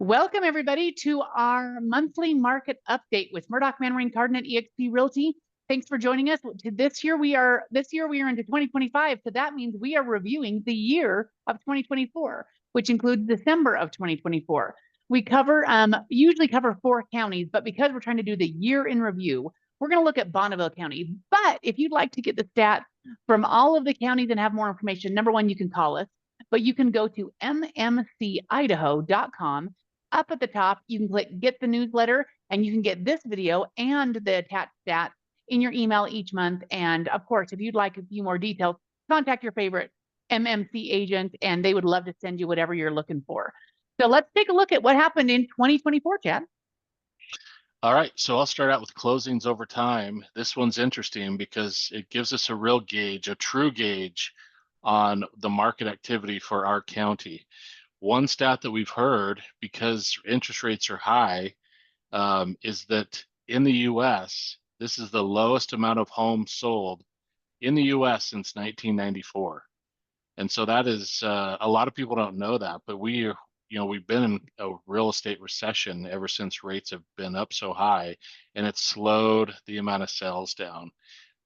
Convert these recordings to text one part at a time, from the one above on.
Welcome everybody to our monthly market update with Murdock, Manwaring and Cardon at eXp Realty. Thanks for joining us. This year we are into 2025, so that means we are reviewing the year of 2024, which includes December of 2024. We usually cover 4 counties, but because we're trying to do the year in review, we're going to look at Bonneville County. But if you'd like to get the stats from all of the counties and have more information, number one, you can call us, but you can go to mmcidaho.com. Up at the top, you can click get the newsletter and you can get this video and the attached stats in your email each month. And of course, if you'd like a few more details, contact your favorite MMC agent and they would love to send you whatever you're looking for. So let's take a look at what happened in 2024, Chad. All right, so I'll start out with closings over time. This one's interesting because it gives us a real gauge, a true gauge on the market activity for our county. One stat that we've heard, because interest rates are high, is that in the US, this is the lowest amount of homes sold in the US since 1994. And so that is, a lot of people don't know that, but we've been in a real estate recession ever since rates have been up so high, and it's slowed the amount of sales down.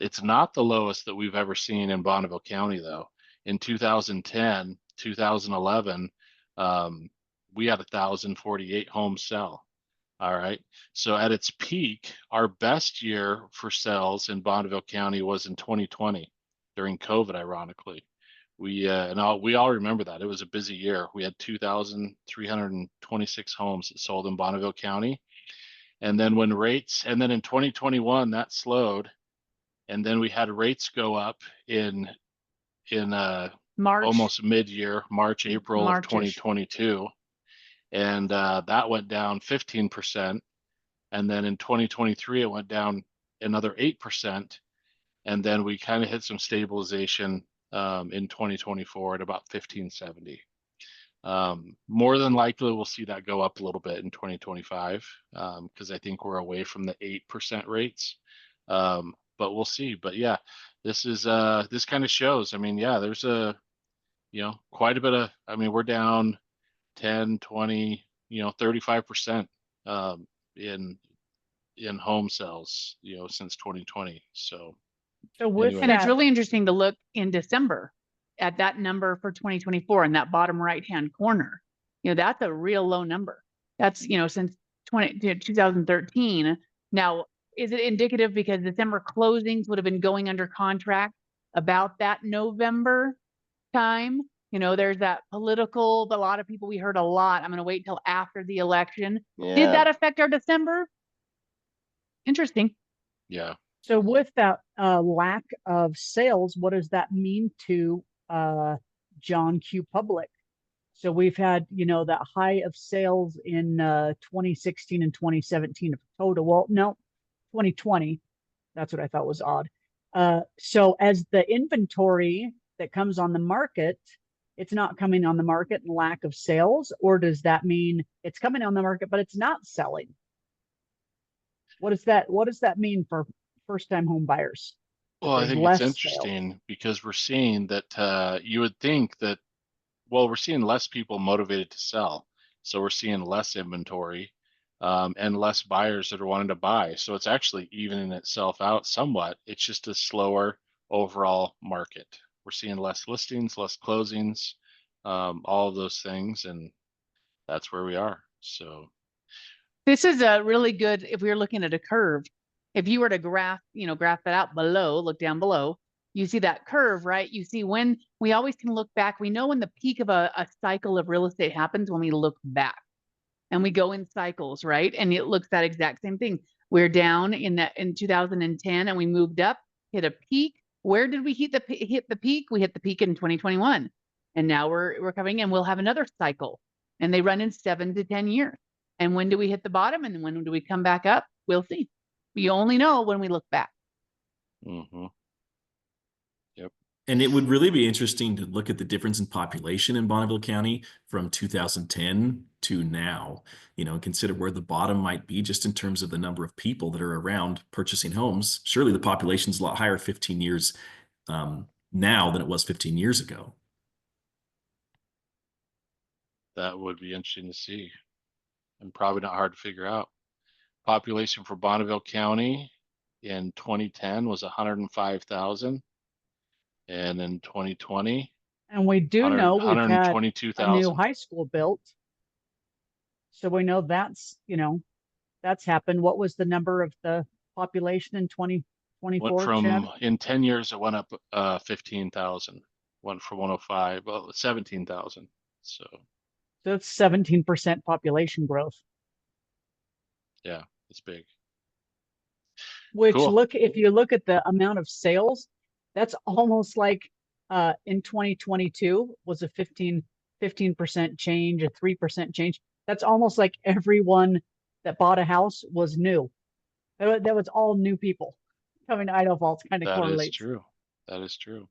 It's not the lowest that we've ever seen in Bonneville County, though. In 2010, 2011, we had 1,048 homes sell. All right. So at its peak, our best year for sales in Bonneville County was in 2020 during COVID, ironically. We all remember that. It was a busy year. We had 2,326 homes that sold in Bonneville County. And then in 2021, that slowed. And then we had rates go up in March, almost mid-year, April of 2022. And that went down 15%. And then in 2023, it went down another 8%. And then we kind of hit some stabilization in 2024 at about 1,570. More than likely, we'll see that go up a little bit in 2025 because I think we're away from the 8% rates. But we'll see. But yeah, this kind of shows. I mean, yeah, there's quite a bit of. I mean, we're down 10, 20, 35% in home sales, since 2020. So with and it's really interesting to look in December at that number for 2024 in that bottom right-hand corner. That's a real low number. That's, since 2013. Now, is it indicative because December closings would have been going under contract about that November time? There's that political, a lot of people, we heard a lot. I'm going to wait till after the election. Yeah. Did that affect our December? Interesting. Yeah. So with that lack of sales, what does that mean to John Q. Public? So we've had, that high of sales in 2016 and 2017 of total. Well, no, 2020. That's what I thought was odd. So as the inventory that comes on the market, it's not coming on the market in lack of sales, or does that mean it's coming on the market but it's not selling? What does that mean for first-time home buyers? Well, I think it's interesting because we're seeing that you would think that, we're seeing less people motivated to sell. So we're seeing less inventory and less buyers that are wanting to buy. So it's actually evening itself out somewhat. It's just a slower overall market. We're seeing less listings, less closings, all of those things. And that's where we are. So this is a really good, if we were looking at a curve, if you were to graph that out below, look down below, you see that curve, right? You see when we always can look back. We know when the peak of a cycle of real estate happens when we look back and we go in cycles, right? And it looks that exact same thing. We're down in 2010 and we moved up, hit a peak. Where did we hit the peak? We hit the peak in 2021. And now we're coming in. We'll have another cycle and they run in 7 to 10 years. And when do we hit the bottom? And when do we come back up? We'll see. We only know when we look back. Mm-hmm. Yep. And it would really be interesting to look at the difference in population in Bonneville County from 2010 to now, and consider where the bottom might be just in terms of the number of people that are around purchasing homes. Surely the population is a lot higher 15 years now than it was 15 years ago. That would be interesting to see. and probably not hard to figure out. Population for Bonneville County in 2010 was 105,000. And in 2020, And we do know we've had a new 122,000. high school built. So we know that's, that's happened. What was the number of the population in 2024, Chad? In 10 years, it went up 15,000. Went from 105, well, 17,000. So it's 17% population growth. yeah, it's big. Which Cool. if you look at the amount of sales, that's almost like in 2022 was a 15% change, a 3% change. That's almost like everyone that bought a house was new. That was all new people coming to Idaho Falls, kind of That is correlates. true. That is true.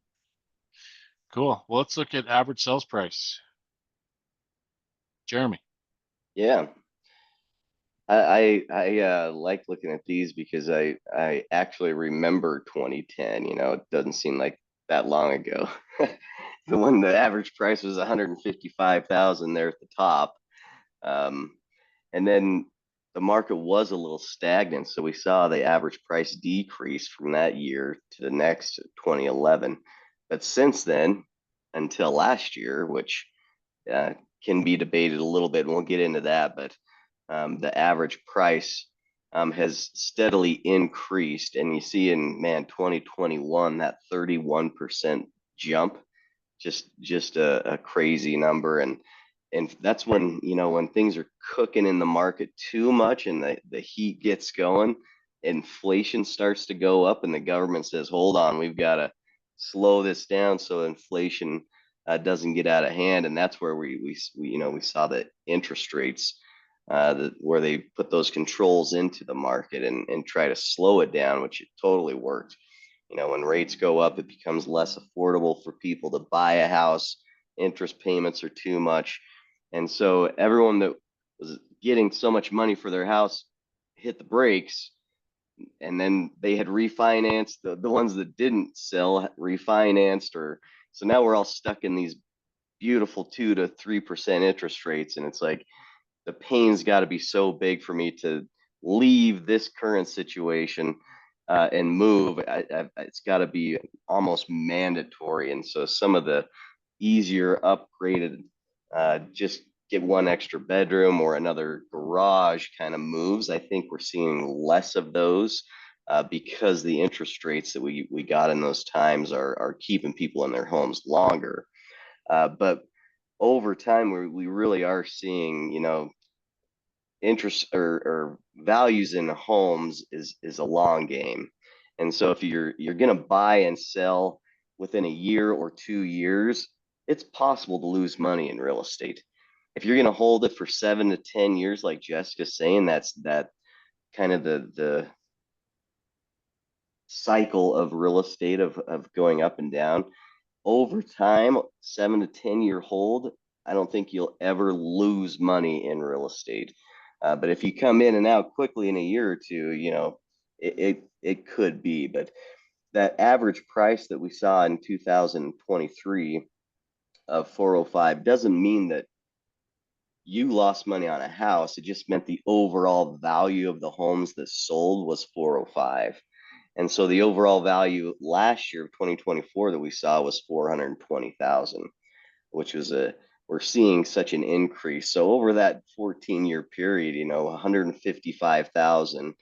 Cool. Well, let's look at average sales price. Jeremy. Yeah. I like looking at these because I actually remember 2010, it doesn't seem like that long ago. The average price was 155,000 there at the top. And then the market was a little stagnant. So we saw the average price decrease from that year to the next, 2011. But since then, until last year, which can be debated a little bit, and we'll get into that, but the average price has steadily increased. And you see in 2021, that 31% jump, just a crazy number. And that's when, when things are cooking in the market too much and the heat gets going, inflation starts to go up and the government says, hold on, we've got to slow this down so inflation doesn't get out of hand. And that's where we saw the interest rates where they put those controls into the market and try to slow it down, which it totally worked. When rates go up, it becomes less affordable for people to buy a house. Interest payments are too much. And so everyone that was getting so much money for their house hit the brakes, and then they had refinanced. The ones that didn't sell refinanced, so now we're all stuck in these beautiful 2 to 3% interest rates. And it's like, the pain's got to be so big for me to leave this current situation and move. It's got to be almost mandatory. And so some of the easier upgraded, just get one extra bedroom or another garage kind of moves, I think we're seeing less of those because the interest rates that we got in those times are keeping people in their homes longer. But over time, we really are seeing, interest or values in homes is a long game. And so if you're going to buy and sell within a year or 2 years, it's possible to lose money in real estate. If you're going to hold it for 7 to 10 years, like Jessica's saying, that's kind of the cycle of real estate of going up and down. Over time, 7 to 10 year hold, I don't think you'll ever lose money in real estate. But if you come in and out quickly in a year or two, it could be. But that average price that we saw in 2023 of 405 doesn't mean that you lost money on a house. It just meant the overall value of the homes that sold was 405. And so the overall value last year of 2024 that we saw was 420,000, which was we're seeing such an increase. So over that 14-year period, 155,000,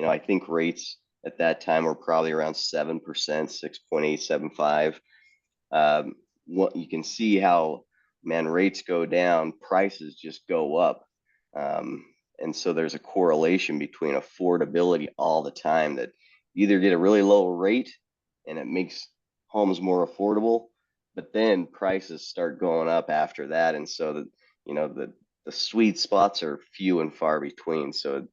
I think rates at that time were probably around 7%, 6.875. What you can see how, rates go down, prices just go up. And so there's a correlation between affordability all the time, that you either get a really low rate and it makes homes more affordable, but then prices start going up after that. And so the sweet spots are few and far between. So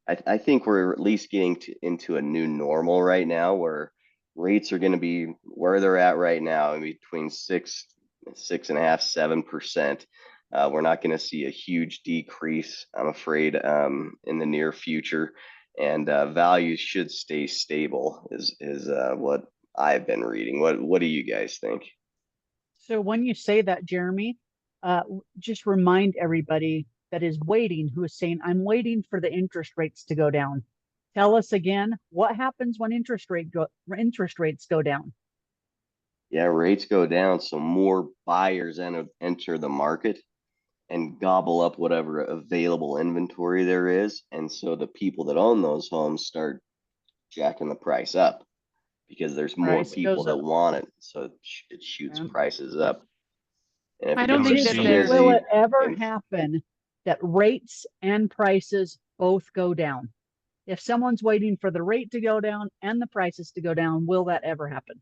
I think we're at least getting into a new normal right now, where rates are going to be where they're at right now, in between 6.5, 7%. We're not going to see a huge decrease, I'm afraid, in the near future. And values should stay stable is what I've been reading. What do you guys think? So when you say that, Jeremy, just remind everybody that is waiting, who is saying, I'm waiting for the interest rates to go down. Tell us again, what happens when interest rates go down? Yeah, rates go down, so more buyers enter the market and gobble up whatever available inventory there is. And so the people that own those homes start jacking the price up because there's more Price people goes that up. want it. So it shoots Yeah. prices up. And if I it don't gets think too that the- Will scarcity, it ever and happen that rates and prices both go down? If someone's waiting for the rate to go down and the prices to go down, will that ever happen?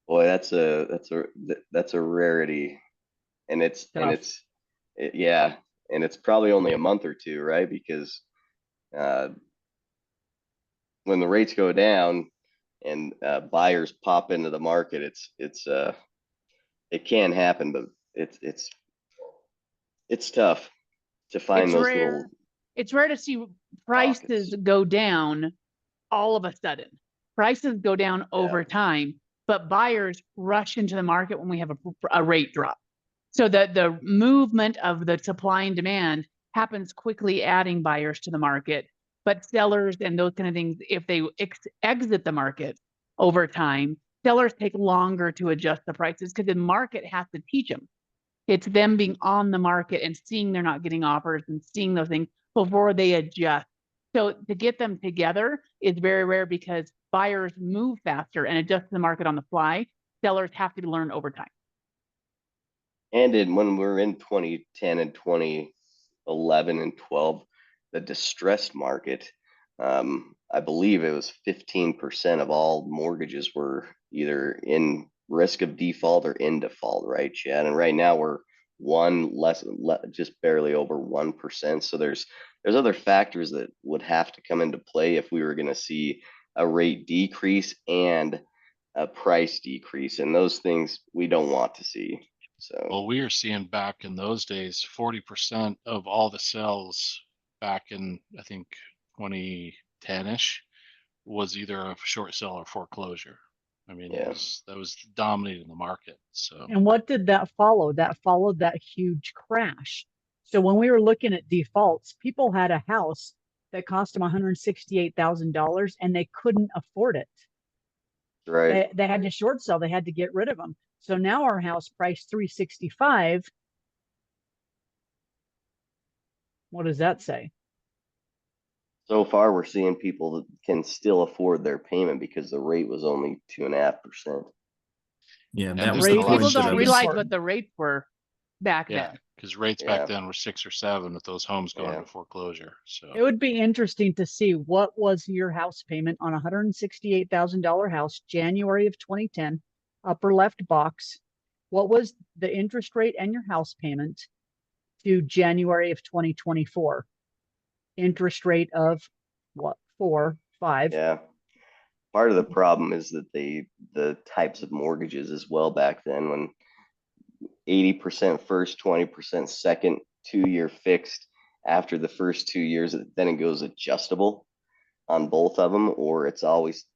boy, that's a rarity. And Tough. yeah, and it's probably only a month or two, right? Because when the rates go down and buyers pop into the market, it can happen, but it's tough to find It's those rare. little It's rare to see prices pockets. go down all of a sudden. Prices go down over time, but buyers rush into the market when we have a rate drop. So the movement of the supply and demand happens quickly, adding buyers to the market. But sellers and those kind of things, if they exit the market over time, sellers take longer to adjust the prices because the market has to teach them. It's them being on the market and seeing they're not getting offers and seeing those things before they adjust. So to get them together is very rare because buyers move faster and adjust the market on the fly. Sellers have to learn over time. And when we're in 2010 and 2011 and 12, the distressed market, I believe it was 15% of all mortgages were either in risk of default or in default, right, Chad? And right now we're just barely over 1%. So there's other factors that would have to come into play if we were going to see a rate decrease and a price decrease, and those things we don't want to see. So Well, we were seeing back in those days, 40% of all the sales back in, I think, 2010-ish was either a short sale or foreclosure. I mean, Yeah. that was dominating the market. So And what did that follow? That followed that huge crash. So when we were looking at defaults, people had a house that cost them $168,000 and they couldn't afford it. right. They had to short sell. They had to get rid of them. So now our house priced $365. What does that say? So far, we're seeing people that can still afford their payment because the rate was only 2.5%. Yeah, and And that was there's the a lot of People point that don't I realize was. what the rates were back yeah, then. because rates Yeah. back then were 6 or 7 with those homes going Yeah. to foreclosure. So It would be interesting to see what was your house payment on a $168,000 house, January of 2010, upper left box. What was the interest rate and your house payment to January of 2024? Interest rate of what, 4, 5? Yeah. Part of the problem is that the types of mortgages as well back then, when 80% first, 20% second, 2-year fixed. After the first 2 years, then it goes adjustable on both of them, or it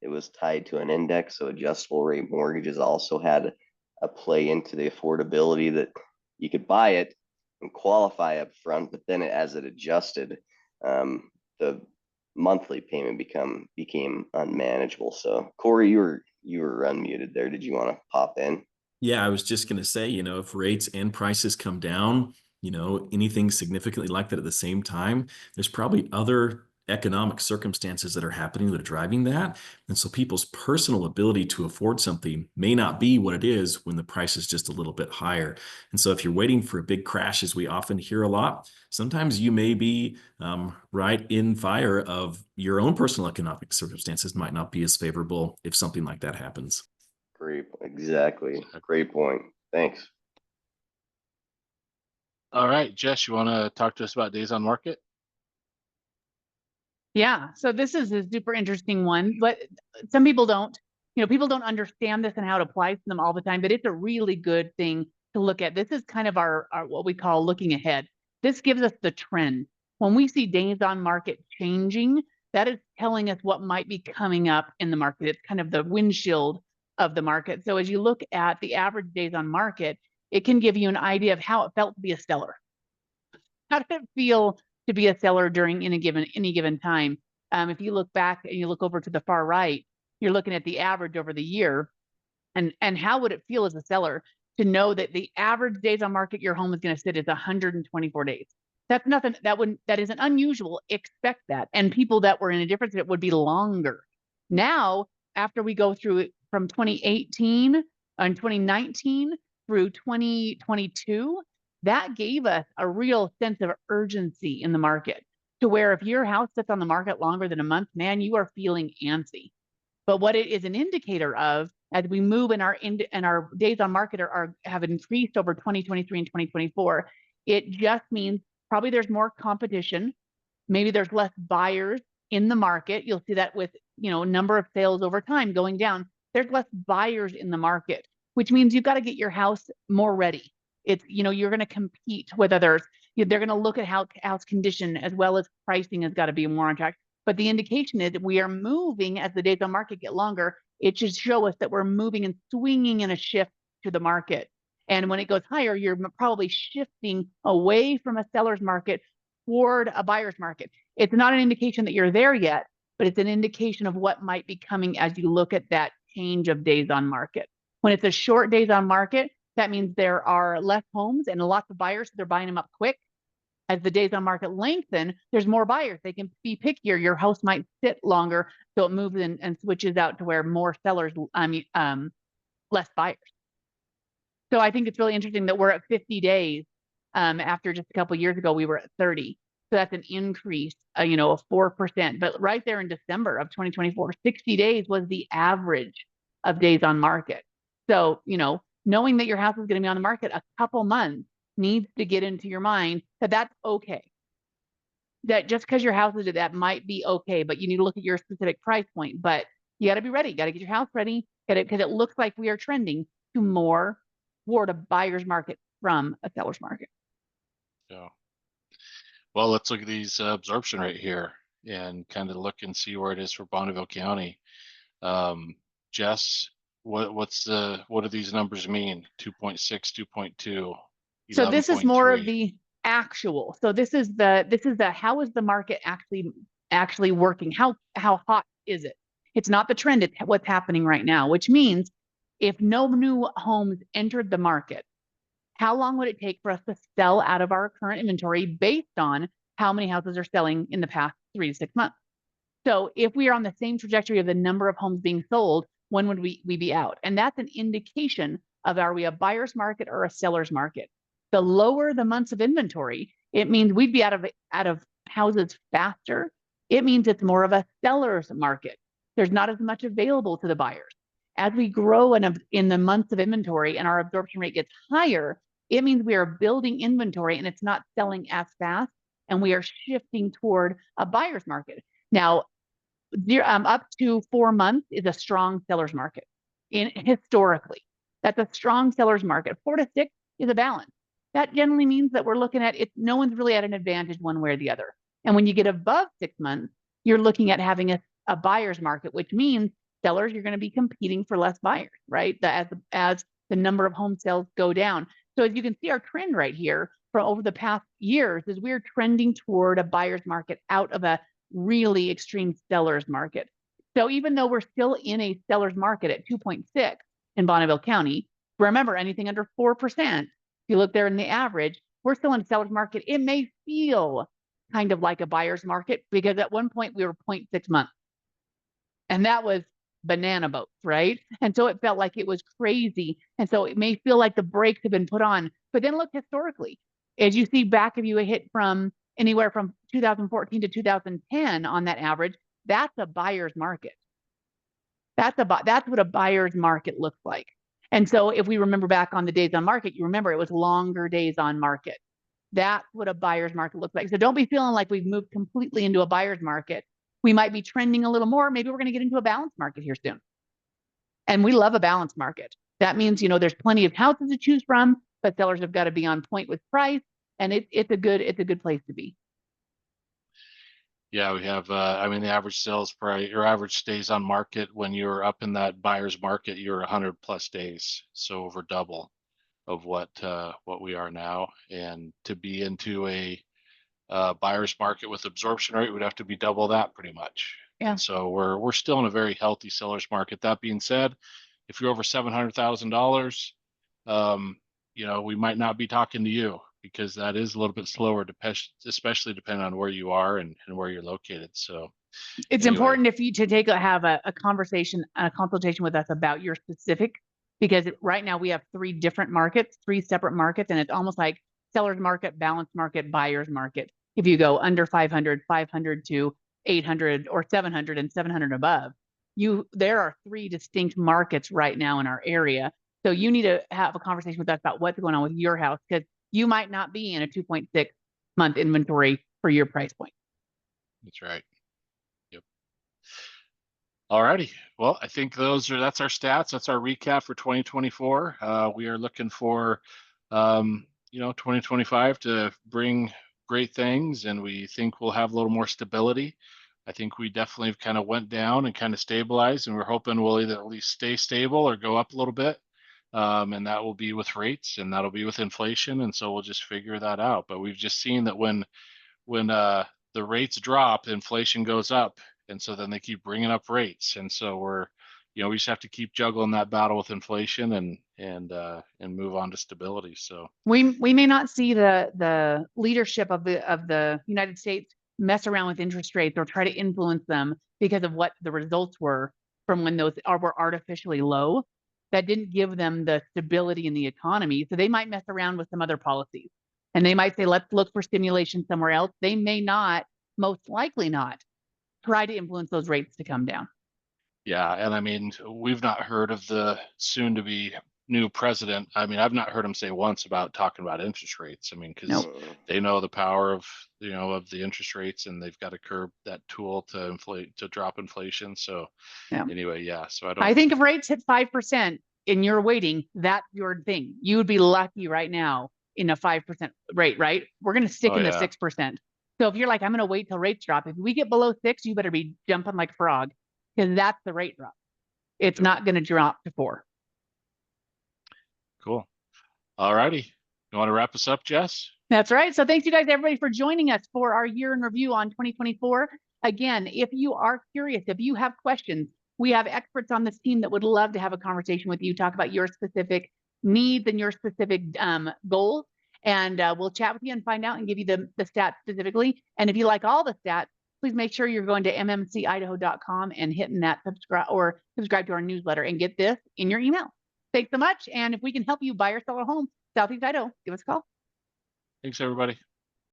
was tied to an index. So adjustable rate mortgages also had a play into the affordability, that you could buy it and qualify up front, but then as it adjusted, the monthly payment became unmanageable. So Corey, you were unmuted there. Did you want to pop in? Yeah, I was just going to say, if rates and prices come down, anything significantly like that at the same time, there's probably other economic circumstances that are happening that are driving that. And so people's personal ability to afford something may not be what it is when the price is just a little bit higher. And so if you're waiting for a big crash, as we often hear a lot, sometimes you may be right in fire of your own personal economic circumstances might not be as favorable if something like that happens. Great, exactly. Great point. Thanks. all right, Jess, you want to talk to us about days on market? Yeah, so this is a super interesting one, but some people don't, people don't understand this and how it applies to them all the time, but it's a really good thing to look at. This is kind of our what we call looking ahead. This gives us the trend. When we see days on market changing, that is telling us what might be coming up in the market. It's kind of the windshield of the market. So as you look at the average days on market, it can give you an idea of how it felt to be a seller. how did it feel to be a seller during any given time? If you look back and you look over to the far right, you're looking at the average over the year, and how would it feel as a seller to know that the average days on market your home is going to sit is 124 days? That's nothing. That isn't unusual. Expect that. And people that were in a difference, it would be longer. Now, after we go through it from 2018 and 2019 through 2022, that gave us a real sense of urgency in the market, to where if your house sits on the market longer than a month, man, you are feeling antsy. But what it is an indicator of, as we move and our days on market have increased over 2023 and 2024, it just means probably there's more competition. Maybe there's less buyers in the market. You'll see that with, number of sales over time going down. There's less buyers in the market, which means you've got to get your house more ready. It's, you're going to compete with others. They're going to look at house condition as well as pricing has got to be more on track. But the indication is that we are moving as the days on market get longer. It should show us that we're moving and swinging in a shift to the market. And when it goes higher, you're probably shifting away from a seller's market toward a buyer's market. It's not an indication that you're there yet, but it's an indication of what might be coming as you look at that change of days on market. When it's a short days on market, that means there are less homes and lots of buyers, so they're buying them up quick. As the days on market lengthen, there's more buyers. They can be pickier. Your house might sit longer, so it moves and switches out to where more sellers, less buyers. So I think it's really interesting that we're at 50 days. After just a couple of years ago, we were at 30. So that's an increase, of 4%. But right there in December of 2024, 60 days was the average of days on market. So, knowing that your house is going to be on the market a couple months needs to get into your mind that that's okay. That just because your house is that might be okay, but you need to look at your specific price point. But you got to be ready. You got to get your house ready. Because it looks like we are trending to more toward a buyer's market from a seller's market. Yeah. Well, let's look at these absorption rate here and kind of look and see where it is for Bonneville County. Jess, what do these numbers mean? 2.6, 2.2. So this is more of the actual. So this is the how is the market actually working? How hot is it? It's not the trend, it's what's happening right now, which means if no new homes entered the market, how long would it take for us to sell out of our current inventory based on how many houses are selling in the past 3 to 6 months? So if we are on the same trajectory of the number of homes being sold, when would we be out? And that's an indication of, are we a buyer's market or a seller's market? The lower the months of inventory, it means we'd be out of houses faster. It means it's more of a seller's market. There's not as much available to the buyers. As we grow in the months of inventory and our absorption rate gets higher, it means we are building inventory and it's not selling as fast, and we are shifting toward a buyer's market. Now, up to 4 months is a strong seller's market. Historically, that's a strong seller's market. 4 to 6 is a balance. That generally means that we're looking at it. No one's really at an advantage one way or the other. And when you get above 6 months, you're looking at having a buyer's market, which means sellers, you're going to be competing for less buyers, right? As the number of home sales go down. So as you can see, our trend right here from over the past years is we're trending toward a buyer's market out of a really extreme seller's market. So even though we're still in a seller's market at 2.6 in Bonneville County, remember anything under 4%, if you look there in the average, we're still in a seller's market. It may feel kind of like a buyer's market because at one point we were 0.6 months. And that was banana boats, right? And so it felt like it was crazy. And so it may feel like the brakes have been put on. But then look historically, as you see back, if you hit from anywhere from 2014 to 2010 on that average, that's a buyer's market. That's what a buyer's market looks like. And so if we remember back on the days on market, you remember it was longer days on market. That's what a buyer's market looks like. So don't be feeling like we've moved completely into a buyer's market. We might be trending a little more. Maybe we're going to get into a balanced market here soon. And we love a balanced market. That means, there's plenty of houses to choose from, but sellers have got to be on point with price. And it's a good place to be. Yeah, we have, the average sales price, your average days on market when you're up in that buyer's market, you're 100 plus days. So over double of what we are now. And to be into a buyer's market with absorption rate would have to be double that pretty much. Yeah. And so we're still in a very healthy seller's market. That being said, if you're over $700,000, you know, we might not be talking to you because that is a little bit slower, especially depending on where you are and where you're located. So it's anyway. important if you to have a conversation, a consultation with us about your specific, because right now we have three separate markets, and it's almost like seller's market, balanced market, buyer's market. If you go under 500, 500 to 800 or 700 and 700 above, there are three distinct markets right now in our area. So you need to have a conversation with us about what's going on with your house, because you might not be in a 2.6 month inventory for your price point. That's right. Yep. All righty. Well, I think that's our stats. That's our recap for 2024. We are looking for, you know, 2025 to bring great things, and we think we'll have a little more stability. I think we definitely kind of went down and kind of stabilized, and we're hoping we'll either at least stay stable or go up a little bit. And that will be with rates, and that'll be with inflation. And so we'll just figure that out. But we've just seen that when the rates drop, inflation goes up. And so then they keep bringing up rates. And so we just have to keep juggling that battle with inflation and move on to stability. So we may not see the leadership of the United States mess around with interest rates or try to influence them because of what the results were from when those were artificially low. That didn't give them the stability in the economy. So they might mess around with some other policies, and they might say, let's look for stimulation somewhere else. They may not, most likely not, try to influence those rates to come down. Yeah. And I mean, we've not heard of the soon to be new president. I mean, I've not heard him say once about talking about interest rates. I mean, because they know the power of the interest rates, and they've got to curb that tool to drop inflation. So anyway, yeah. So I think if rates hit 5% and you're waiting, that's your thing. You would be lucky right now in a 5% rate, right? We're going to stick in the 6%. So if you're like, I'm going to wait till rates drop, if we get below 6, you better be jumping like a frog, because that's the rate drop. It's not going to drop to 4. Cool. All righty. You want to wrap us up, Jess? That's right. So thanks you guys, everybody, for joining us for our year in review on 2024. Again, if you are curious, if you have questions, we have experts on this team that would love to have a conversation with you, talk about your specific needs and your specific goals. And we'll chat with you and find out and give you the stats specifically. And if you like all the stats, please make sure you're going to mmcidaho.com and hitting that subscribe to our newsletter and get this in your email. Thanks so much. And if we can help you buy or sell a home, Southeast Idaho, give us a call. Thanks, everybody.